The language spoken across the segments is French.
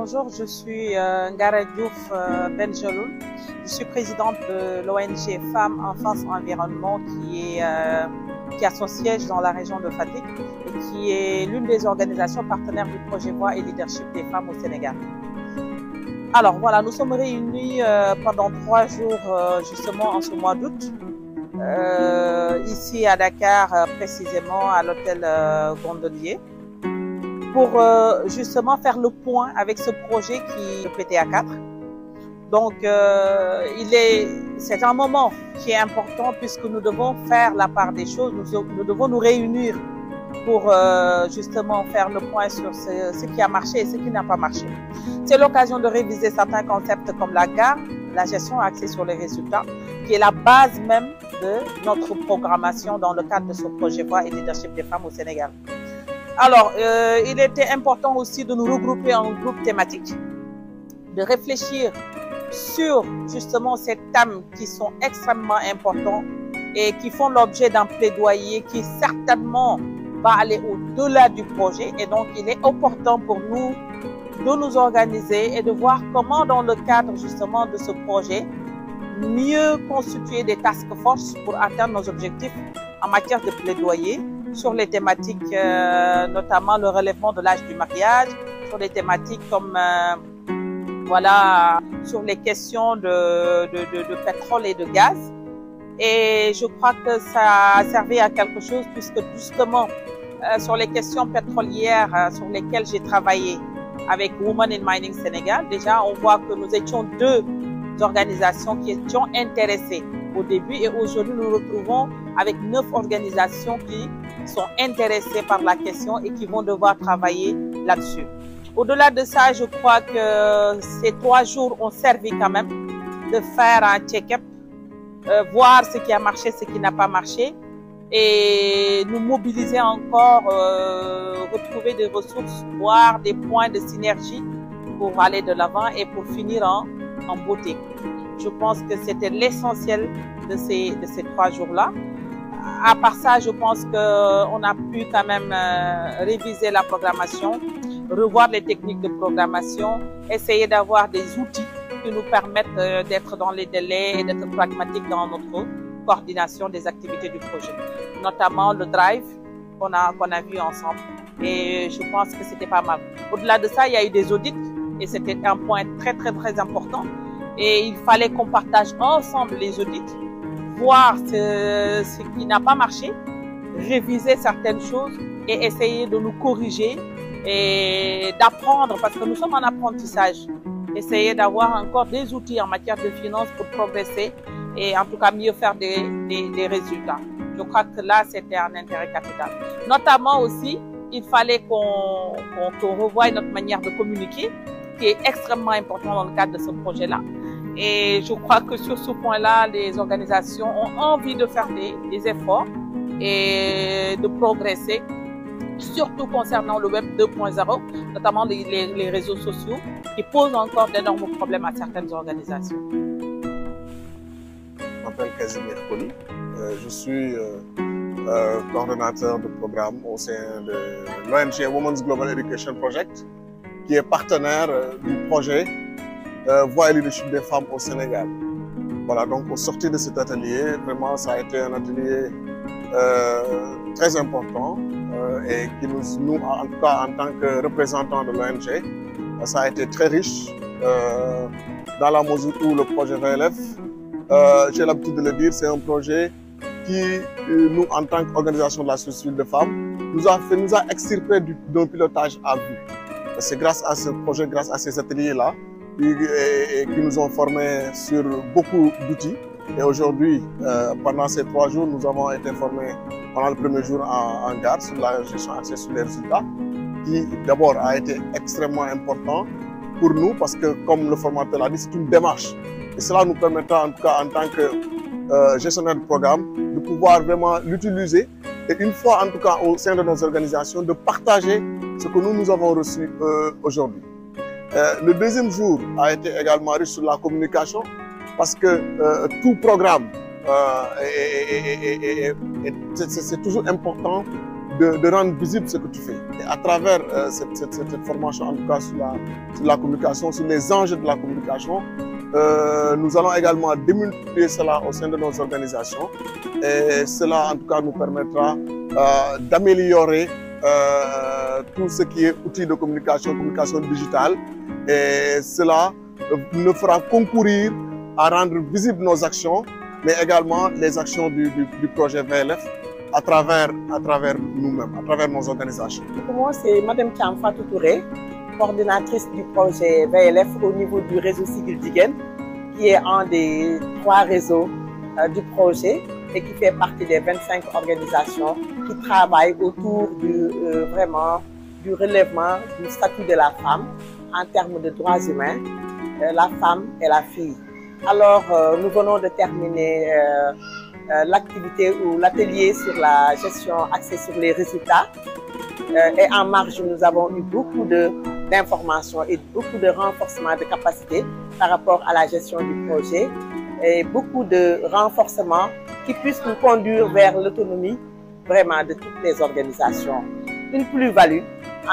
Bonjour, je suis Ngara Diouf Benjeloul. Je suis présidente de l'ONG Femmes, Enfance, Environnement qui a son siège dans la région de Fatick et qui est l'une des organisations partenaires du projet Voix et Leadership des femmes au Sénégal. Alors voilà, nous sommes réunis pendant 3 jours justement en ce mois d'août, ici à Dakar, précisément à l'hôtel Gondolier, pour justement faire le point avec ce projet qui est PTA 4. Donc c'est un moment qui est important puisque nous devons faire la part des choses, nous devons nous réunir pour justement faire le point sur ce qui a marché et ce qui n'a pas marché. C'est l'occasion de réviser certains concepts comme la GAR, la gestion axée sur les résultats, qui est la base même de notre programmation dans le cadre de ce projet Voix et Leadership des femmes au Sénégal. Alors, il était important aussi de nous regrouper en groupe thématique, de réfléchir sur justement ces thèmes qui sont extrêmement importants et qui font l'objet d'un plaidoyer qui certainement va aller au-delà du projet. Et donc, il est opportun pour nous de nous organiser et de voir comment, dans le cadre justement de ce projet, mieux constituer des task force pour atteindre nos objectifs en matière de plaidoyer sur les thématiques, notamment le relèvement de l'âge du mariage, sur des thématiques comme voilà, sur les questions de pétrole et de gaz. Et je crois que ça a servi à quelque chose puisque justement sur les questions pétrolières sur lesquelles j'ai travaillé avec Women in Mining Sénégal, déjà on voit que nous étions 2 organisations qui étions intéressées au début et aujourd'hui nous nous retrouvons avec 9 organisations qui sont intéressées par la question et qui vont devoir travailler là-dessus. Au-delà de ça, je crois que ces 3 jours ont servi quand même de faire un check-up, voir ce qui a marché, ce qui n'a pas marché et nous mobiliser encore, retrouver des ressources, voir des points de synergie pour aller de l'avant et pour finir en beauté. Je pense que c'était l'essentiel de ces 3 jours-là. À part ça, je pense qu'on a pu quand même réviser la programmation, revoir les techniques de programmation, essayer d'avoir des outils qui nous permettent d'être dans les délais et d'être pragmatiques dans notre coordination des activités du projet, notamment le drive qu'on a vu ensemble. Et je pense que c'était pas mal. Au-delà de ça, il y a eu des audits et c'était un point très important. Et il fallait qu'on partage ensemble les audits, voir ce qui n'a pas marché, réviser certaines choses et essayer de nous corriger et d'apprendre parce que nous sommes en apprentissage. Essayer d'avoir encore des outils en matière de finances pour progresser et en tout cas mieux faire des résultats. Je crois que là, c'était un intérêt capital. Notamment aussi, il fallait qu'on revoie notre manière de communiquer, qui est extrêmement important dans le cadre de ce projet-là. Et je crois que sur ce point-là, les organisations ont envie de faire des efforts et de progresser, surtout concernant le Web 2.0, notamment les réseaux sociaux, qui posent encore d'énormes problèmes à certaines organisations. Je m'appelle Casimir Poli. Je suis coordonnateur de programme au sein de l'ONG Women's Global Education Project, qui est partenaire du projet Voix et Leadership des femmes au Sénégal. Voilà, donc au sortir de cet atelier, vraiment ça a été un atelier très important et qui nous, en tout cas en tant que représentants de l'ONG, ça a été très riche dans la mesure où le projet VLF, j'ai l'habitude de le dire, c'est un projet qui, nous en tant qu'organisation de la société civile de femmes, nous a extirpé d'un pilotage à vue. C'est grâce à ce projet, grâce à ces ateliers-là, qui nous ont formés sur beaucoup d'outils. Et aujourd'hui, pendant ces 3 jours, nous avons été formés pendant le premier jour en GAR sur la gestion axée sur les résultats, qui d'abord a été extrêmement important pour nous parce que, comme le formateur l'a dit, c'est une démarche. Et cela nous permettra, en tout cas en tant que gestionnaire de programme, de pouvoir vraiment l'utiliser et une fois en tout cas au sein de nos organisations, de partager ce que nous avons reçu aujourd'hui. Le deuxième jour a été également riche sur la communication parce que tout programme, c'est toujours important de rendre visible ce que tu fais. Et à travers cette formation, en tout cas sur la communication, sur les enjeux de la communication, nous allons également démultiplier cela au sein de nos organisations. Et cela, en tout cas, nous permettra d'améliorer tout ce qui est outils de communication digitale. Et cela nous fera concourir à rendre visibles nos actions, mais également les actions du projet VLF à travers nous-mêmes, à travers nos organisations. Moi, c'est Mme Thiam Fatou Touré, coordinatrice du projet VLF au niveau du réseau Sigil Jigéen, qui est un des 3 réseaux du projet et qui fait partie des 25 organisations qui travaillent autour du relèvement du statut de la femme en termes de droits humains, la femme et la fille. Alors, nous venons de terminer l'activité ou l'atelier sur la gestion axée sur les résultats. Et en marge, nous avons eu beaucoup d'informations et beaucoup de renforcement de capacités par rapport à la gestion du projet et beaucoup de renforcements qui puissent nous conduire vers l'autonomie vraiment de toutes les organisations. Une plus-value,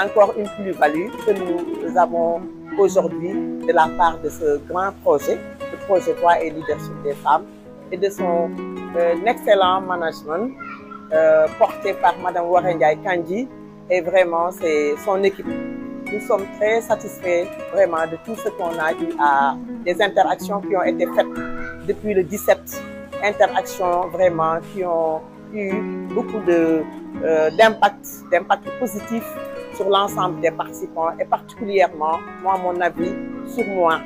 encore une plus-value que nous avons aujourd'hui de la part de ce grand projet, le projet Voix et Leadership des femmes et de son excellent management porté par Mme Warren Ndiaye Kandji et vraiment c'est son équipe. Nous sommes très satisfaits vraiment de tout ce qu'on a eu des interactions qui ont été faites depuis le 17, interactions vraiment qui ont eu beaucoup d'impact positif sur l'ensemble des participants et particulièrement, moi, à mon avis, sur moi.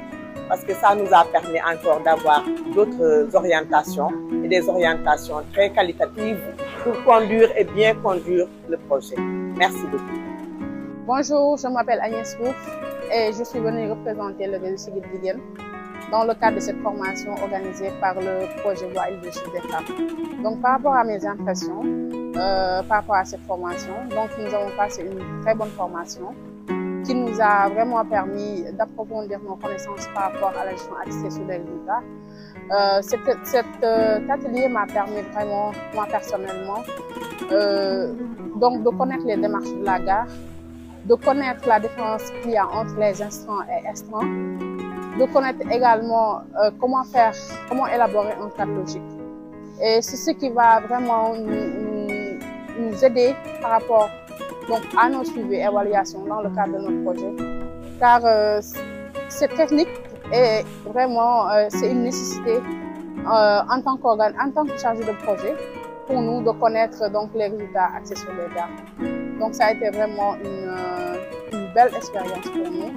Parce que ça nous a permis encore d'avoir d'autres orientations et des orientations très qualitatives pour conduire et bien conduire le projet. Merci beaucoup. Bonjour, je m'appelle Agnès Rouf et je suis venue représenter le réseau Sigil Jigéen dans le cadre de cette formation organisée par le projet Voix et Leadership des femmes. Donc par rapport à mes impressions, par rapport à cette formation, donc nous avons passé une très bonne formation qui nous a vraiment permis d'approfondir nos connaissances par rapport à la gestion axée sur les résultats. Cet atelier m'a permis vraiment, moi personnellement, donc de connaître les démarches de la gare, de connaître la différence qu'il y a entre les instants et extrants, de connaître également comment élaborer un cadre logique. Et c'est ce qui va vraiment nous aider par rapport donc, à nos suivis et évaluations dans le cadre de notre projet. Car cette technique est vraiment c'est une nécessité en tant que chargé de projet pour nous de connaître donc, les résultats axés sur les gares. Donc ça a été vraiment une belle expérience pour nous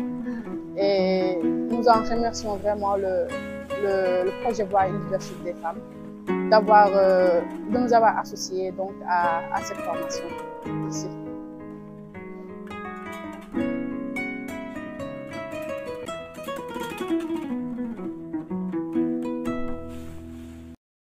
et nous en remercions vraiment le projet Voix et Leadership des femmes de nous avoir associés donc, à cette formation. Merci.